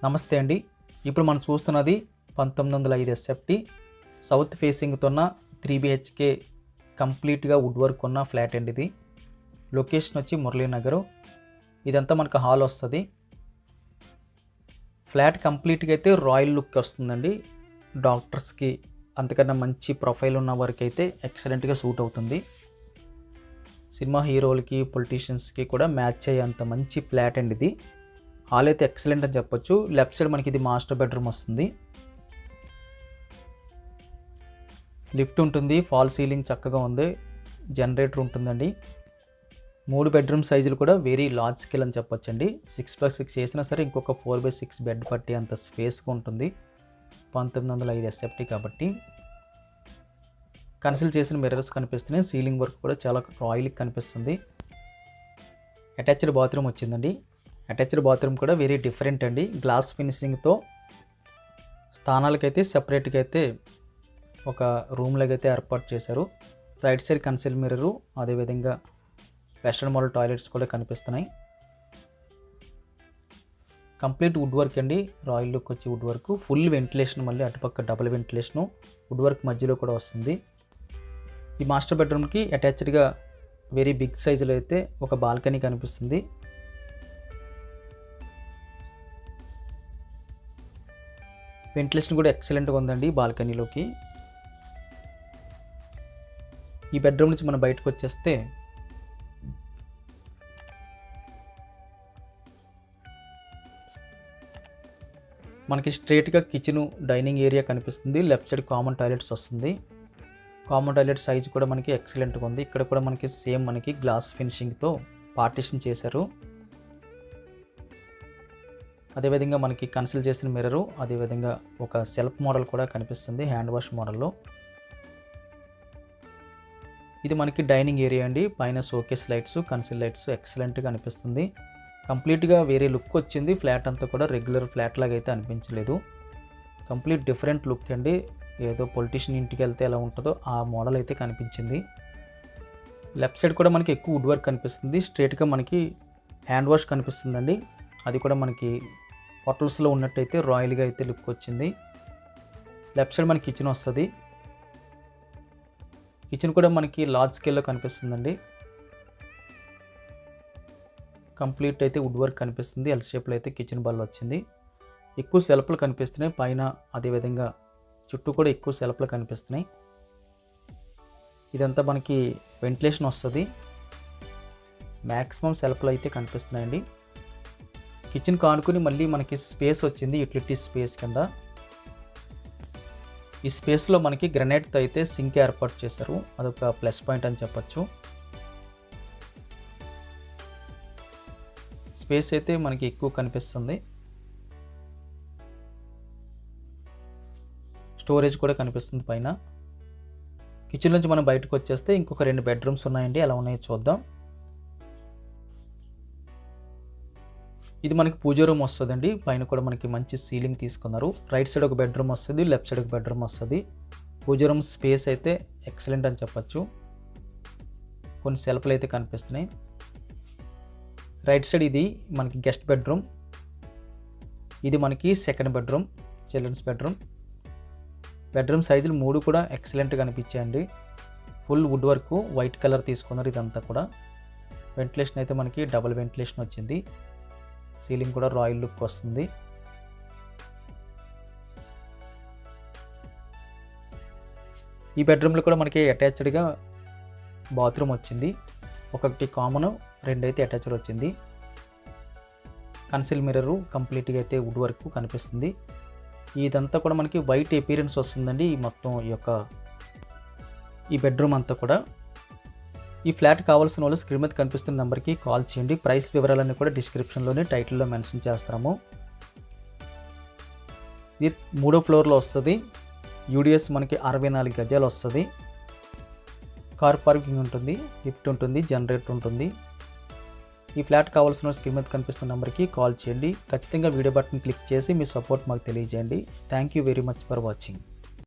నమస్తే అండి. ఇప్పుడు మనం చూస్తున్నది 1905 ఎస్ఎఫ్టీ సౌత్ ఫేసింగ్తో ఉన్న 3 BHK కంప్లీట్గా వుడ్ వర్క్ ఉన్న ఫ్లాట్ అండి. ఇది లొకేషన్ వచ్చి మురళీనగర్. ఇదంతా మనకు హాల్ వస్తుంది. ఫ్లాట్ కంప్లీట్గా అయితే రాయల్ లుక్ వస్తుందండి. డాక్టర్స్కి అంతకన్నా మంచి ప్రొఫైల్ ఉన్న వారికి అయితే ఎక్సలెంట్గా సూట్ అవుతుంది. సినిమా హీరోలకి పొలిటీషియన్స్కి కూడా మ్యాచ్ అయ్యేంత మంచి ఫ్లాట్ అండి ఇది. హాల్ అయితే ఎక్సలెంట్ అని చెప్పొచ్చు. లెఫ్ట్ సైడ్ మనకి ఇది మాస్టర్ బెడ్రూమ్ వస్తుంది. లిఫ్ట్ ఉంటుంది, ఫాల్ సీలింగ్ చక్కగా ఉంది, జనరేటర్ ఉంటుందండి. 3 బెడ్రూమ్ సైజులు కూడా వెరీ లార్జ్ స్కేల్ అని చెప్పొచ్చండి. 6x6 చేసినా సరే ఇంకొక 4x6 బెడ్ పట్టి అంత స్పేస్గా ఉంటుంది. 1905 ఎస్ఎఫ్టీ కాబట్టి. కన్సిల్ చేసిన మిర్రర్స్ కనిపిస్తున్నాయి. సీలింగ్ వర్క్ కూడా చాలా రాయల్గా కనిపిస్తుంది. అటాచ్డ్ బాత్రూమ్ వచ్చిందండి. అటాచ్డ్ బాత్రూమ్ కూడా వెరీ డిఫరెంట్ అండి. గ్లాస్ ఫినిషింగ్తో స్థానాలకైతే సపరేట్గా అయితే ఒక రూమ్ లాగా అయితే ఏర్పాటు చేశారు. రైట్ సైడ్ కన్సిల్ మిర్రరు, అదేవిధంగా వెస్టర్న్ మోడల్ టాయిలెట్స్ కూడా కనిపిస్తున్నాయి. కంప్లీట్ వుడ్ వర్క్ అండి. రాయల్ లుక్ వచ్చి వుడ్ వర్క్, ఫుల్ వెంటిలేషన్, మళ్ళీ అటుపక్క డబుల్ వెంటిలేషను, వుడ్ వర్క్ మధ్యలో కూడా వస్తుంది. ఈ మాస్టర్ బెడ్రూమ్కి అటాచ్డ్గా వెరీ బిగ్ సైజులో అయితే ఒక బాల్కనీ కనిపిస్తుంది. వెంటిలేషన్ కూడా ఎక్సలెంట్గా ఉందండి బాల్కనీలోకి. ఈ బెడ్రూమ్ నుంచి మనం బయటకు వచ్చేస్తే మనకి స్ట్రైట్గా కిచెను, డైనింగ్ ఏరియా కనిపిస్తుంది. లెఫ్ట్ సైడ్ కామన్ టాయిలెట్స్ వస్తుంది. కామన్ టాయిలెట్ సైజ్ కూడా మనకి ఎక్సలెంట్గా ఉంది. ఇక్కడ కూడా మనకి సేమ్ మనకి గ్లాస్ ఫినిషింగ్తో పార్టీషన్ చేశారు. అదేవిధంగా మనకి కన్సిల్ చేసిన మిర్రరు, అదేవిధంగా ఒక సెల్ఫ్ మోడల్ కూడా కనిపిస్తుంది హ్యాండ్ వాష్ మోడల్లో. ఇది మనకి డైనింగ్ ఏరియా అండి. పైన షోకేస్ లైట్స్, కన్సిల్ లైట్స్ ఎక్సలెంట్గా అనిపిస్తుంది. కంప్లీట్గా వేరే లుక్ వచ్చింది. ఫ్లాట్ అంతా కూడా రెగ్యులర్ ఫ్లాట్ లాగా అయితే అనిపించలేదు. కంప్లీట్ డిఫరెంట్ లుక్ అండి. ఏదో పొలిటీషియన్ ఇంటికి వెళ్తే ఎలా ఉంటుందో ఆ మోడల్ అయితే కనిపించింది. లెఫ్ట్ సైడ్ కూడా మనకి ఎక్కువ వుడ్ వర్క్ కనిపిస్తుంది. స్ట్రైట్గా మనకి హ్యాండ్ వాష్ కనిపిస్తుందండి. అది కూడా మనకి హోటల్స్లో ఉన్నట్టయితే రాయల్గా అయితే లుక్ వచ్చింది. లెఫ్ట్ సైడ్ మనకి కిచెన్ వస్తుంది. కిచెన్ కూడా మనకి లార్జ్ స్కేల్లో కనిపిస్తుందండి. కంప్లీట్ అయితే వుడ్ వర్క్ కనిపిస్తుంది. ఎల్ షేప్లో అయితే కిచెన్ బల్ వచ్చింది. ఎక్కువ సెల్ఫ్లు కనిపిస్తున్నాయి పైన, అదేవిధంగా చుట్టూ కూడా ఎక్కువ సెల్ఫ్లు కనిపిస్తున్నాయి. ఇదంతా మనకి వెంటిలేషన్ వస్తుంది. మ్యాక్సిమం సెల్ఫ్లు అయితే కనిపిస్తున్నాయండి. కిచెన్ కానుకొని మళ్ళీ మనకి స్పేస్ వచ్చింది, యూటిలిటీ స్పేస్ కింద. ఈ స్పేస్లో మనకి గ్రనైట్తో అయితే సింక్ ఏర్పాటు చేశారు. అదొక ప్లస్ పాయింట్ అని చెప్పచ్చు. స్పేస్ అయితే మనకి ఎక్కువ కనిపిస్తుంది. స్టోరేజ్ కూడా కనిపిస్తుంది పైన. కిచెన్ నుంచి మనం బయటకు వచ్చేస్తే ఇంకొక 2 బెడ్రూమ్స్ ఉన్నాయండి. ఎలా ఉన్నాయో చూద్దాం. ఇది మనకి పూజ రూమ్ వస్తుందండి. పైన కూడా మనకి మంచి సీలింగ్ తీసుకున్నారు. రైట్ సైడ్ ఒక బెడ్రూమ్ వస్తుంది, లెఫ్ట్ సైడ్ ఒక బెడ్రూమ్ వస్తుంది. పూజ రూమ్ స్పేస్ అయితే ఎక్సలెంట్ అని చెప్పచ్చు. కొన్ని సెల్ఫ్లు అయితే కనిపిస్తున్నాయి. రైట్ సైడ్ ఇది మనకి గెస్ట్ బెడ్రూమ్. ఇది మనకి second bedroom, children's bedroom. Bedroom సైజులు 3 కూడా ఎక్సలెంట్గా అనిపించాయండి. Full wood work, white colour తీసుకున్నారు. ఇదంతా కూడా వెంటిలేషన్ అయితే మనకి డబుల్ వెంటిలేషన్ వచ్చింది. సీలింగ్ కూడా రాయల్ లుక్ వస్తుంది. ఈ బెడ్రూమ్లో కూడా మనకి అటాచ్డ్గా బాత్రూమ్ వచ్చింది. ఒకటి కామన్, 2 అయితే అటాచ్డ్ వచ్చింది. కన్సిల్ మిర్రరు కంప్లీట్గా అయితే వుడ్ వర్క్ కనిపిస్తుంది. ఇదంతా కూడా మనకి వైట్ అపీరెన్స్ వస్తుందండి. ఈ మొత్తం ఈ బెడ్రూమ్ అంతా కూడా. ఈ ఫ్లాట్ కావాల్సిన వాళ్ళు స్క్రీన్ మీద కనిపిస్తున్న నెంబర్కి కాల్ చేయండి. ప్రైస్ వివరాలన్నీ కూడా డిస్క్రిప్షన్లోనే, టైటిల్లో మెన్షన్ చేస్తాము. ఇది 3వ ఫ్లోర్లో వస్తుంది. యూడిఎస్ మనకి 64 గజాలు వస్తుంది. కార్ పార్కింగ్ ఉంటుంది, లిఫ్ట్ ఉంటుంది, జనరేటర్ ఉంటుంది. ఈ ఫ్లాట్ కావాల్సిన స్క్రీన్ మీద కనిపిస్తున్న నెంబర్కి కాల్ చేయండి. ఖచ్చితంగా వీడియో బటన్ క్లిక్ చేసి మీ సపోర్ట్ మాకు తెలియజేయండి. Thank you very much for watching.